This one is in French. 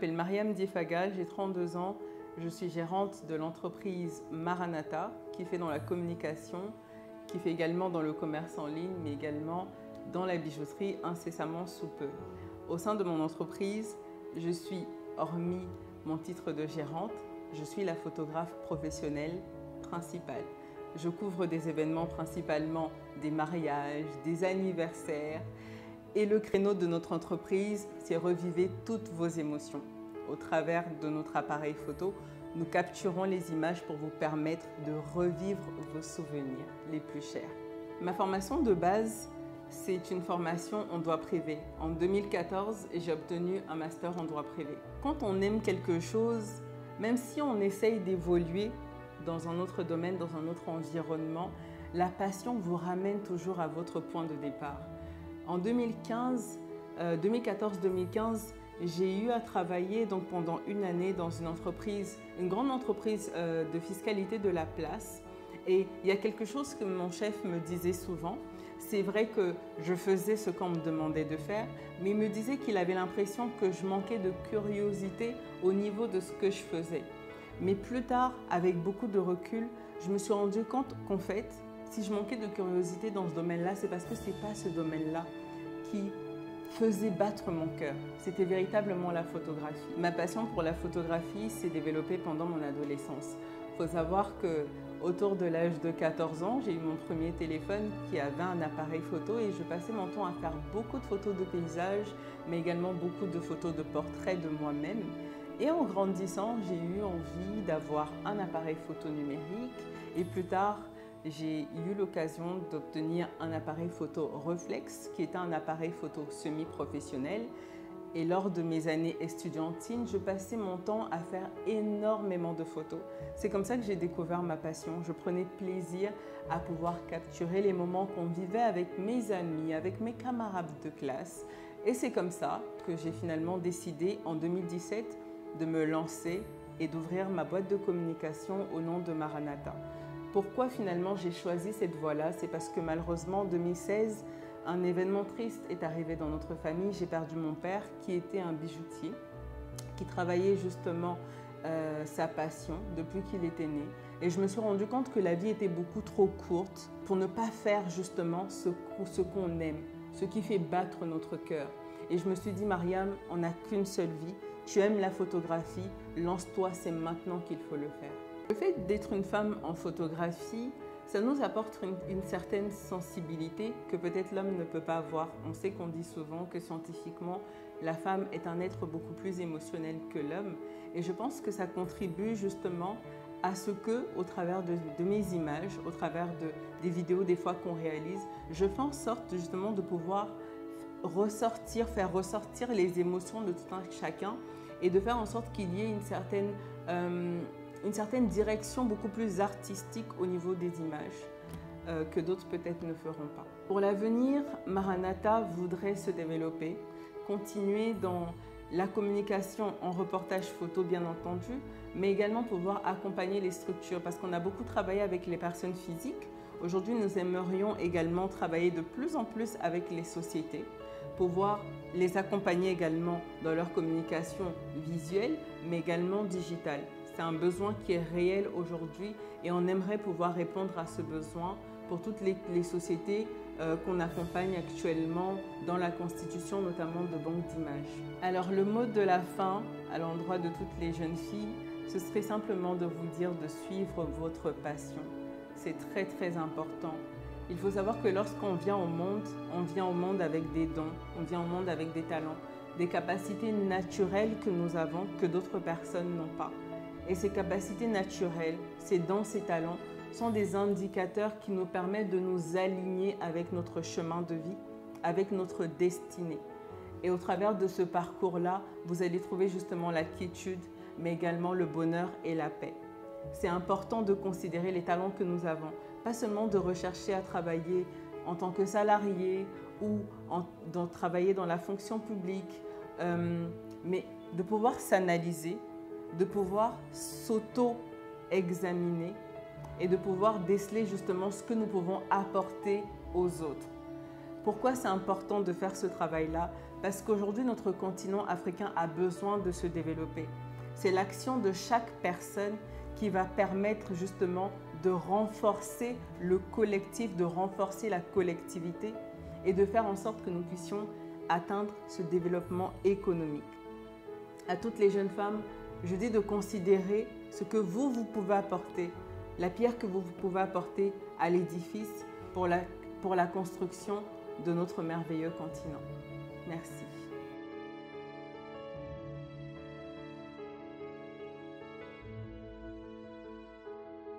m'appelle Mariam Difaga, j'ai 32 ans. Je suis gérante de l'entreprise Maranatha qui fait dans la communication, qui fait également dans le commerce en ligne, mais également dans la bijouterie incessamment sous peu. Au sein de mon entreprise, je suis, hormis mon titre de gérante, je suis la photographe professionnelle principale. Je couvre des événements principalement des mariages, des anniversaires. Et le créneau de notre entreprise, c'est revivre toutes vos émotions. Au travers de notre appareil photo, nous capturons les images pour vous permettre de revivre vos souvenirs les plus chers. Ma formation de base, c'est une formation en droit privé. En 2014, j'ai obtenu un master en droit privé. Quand on aime quelque chose, même si on essaye d'évoluer dans un autre domaine, dans un autre environnement, la passion vous ramène toujours à votre point de départ. En 2014-2015, j'ai eu à travailler donc pendant une année dans une entreprise, une grande entreprise de fiscalité de la place. Et il y a quelque chose que mon chef me disait souvent. C'est vrai que je faisais ce qu'on me demandait de faire, mais il me disait qu'il avait l'impression que je manquais de curiosité au niveau de ce que je faisais. Mais plus tard, avec beaucoup de recul, je me suis rendu compte qu'en fait, si je manquais de curiosité dans ce domaine-là, c'est parce que ce n'est pas ce domaine-là qui faisait battre mon cœur. C'était véritablement la photographie. Ma passion pour la photographie s'est développée pendant mon adolescence. Il faut savoir qu'autour de l'âge de 14 ans, j'ai eu mon premier téléphone qui avait un appareil photo et je passais mon temps à faire beaucoup de photos de paysages, mais également beaucoup de photos de portraits de moi-même. Et en grandissant, j'ai eu envie d'avoir un appareil photo numérique et plus tard, j'ai eu l'occasion d'obtenir un appareil photo Reflex, qui était un appareil photo semi-professionnel. Et lors de mes années estudiantines, je passais mon temps à faire énormément de photos. C'est comme ça que j'ai découvert ma passion. Je prenais plaisir à pouvoir capturer les moments qu'on vivait avec mes amis, avec mes camarades de classe. Et c'est comme ça que j'ai finalement décidé en 2017 de me lancer et d'ouvrir ma boîte de communication au nom de Maranatha. Pourquoi finalement j'ai choisi cette voie-là? C'est parce que malheureusement en 2016, un événement triste est arrivé dans notre famille. J'ai perdu mon père qui était un bijoutier, qui travaillait justement sa passion depuis qu'il était né. Et je me suis rendu compte que la vie était beaucoup trop courte pour ne pas faire justement ce qu'on aime, ce qui fait battre notre cœur. Et je me suis dit, Mariam, on n'a qu'une seule vie. Tu aimes la photographie, lance-toi, c'est maintenant qu'il faut le faire. Le fait d'être une femme en photographie, ça nous apporte une certaine sensibilité que peut-être l'homme ne peut pas avoir. On sait qu'on dit souvent que scientifiquement, la femme est un être beaucoup plus émotionnel que l'homme. Et je pense que ça contribue justement à ce que, au travers de mes images, au travers des vidéos des fois qu'on réalise, je fais en sorte justement de pouvoir faire ressortir les émotions de tout un chacun et de faire en sorte qu'il y ait une certaine direction beaucoup plus artistique au niveau des images que d'autres peut-être ne feront pas. Pour l'avenir, Maranatha voudrait se développer, continuer dans la communication en reportage photo bien entendu, mais également pouvoir accompagner les structures parce qu'on a beaucoup travaillé avec les personnes physiques. Aujourd'hui, nous aimerions également travailler de plus en plus avec les sociétés, pouvoir les accompagner également dans leur communication visuelle, mais également digitale. C'est un besoin qui est réel aujourd'hui et on aimerait pouvoir répondre à ce besoin pour toutes les sociétés qu'on accompagne actuellement dans la constitution notamment de banques d'images. Alors le mot de la fin à l'endroit de toutes les jeunes filles, ce serait simplement de vous dire de suivre votre passion. C'est très très important. Il faut savoir que lorsqu'on vient au monde avec des dons, on vient au monde avec des talents, des capacités naturelles que nous avons que d'autres personnes n'ont pas. Et ces capacités naturelles, ces dons, ces talents sont des indicateurs qui nous permettent de nous aligner avec notre chemin de vie, avec notre destinée. Et au travers de ce parcours-là, vous allez trouver justement la quiétude, mais également le bonheur et la paix. C'est important de considérer les talents que nous avons, pas seulement de rechercher à travailler en tant que salarié ou de travailler dans la fonction publique, mais de pouvoir s'analyser, de pouvoir s'auto-examiner et de pouvoir déceler justement ce que nous pouvons apporter aux autres. Pourquoi c'est important de faire ce travail-là? Parce qu'aujourd'hui, notre continent africain a besoin de se développer. C'est l'action de chaque personne qui va permettre justement de renforcer le collectif, de renforcer la collectivité et de faire en sorte que nous puissions atteindre ce développement économique. À toutes les jeunes femmes, je dis de considérer ce que vous pouvez apporter, la pierre que vous pouvez apporter à l'édifice pour la construction de notre merveilleux continent. Merci.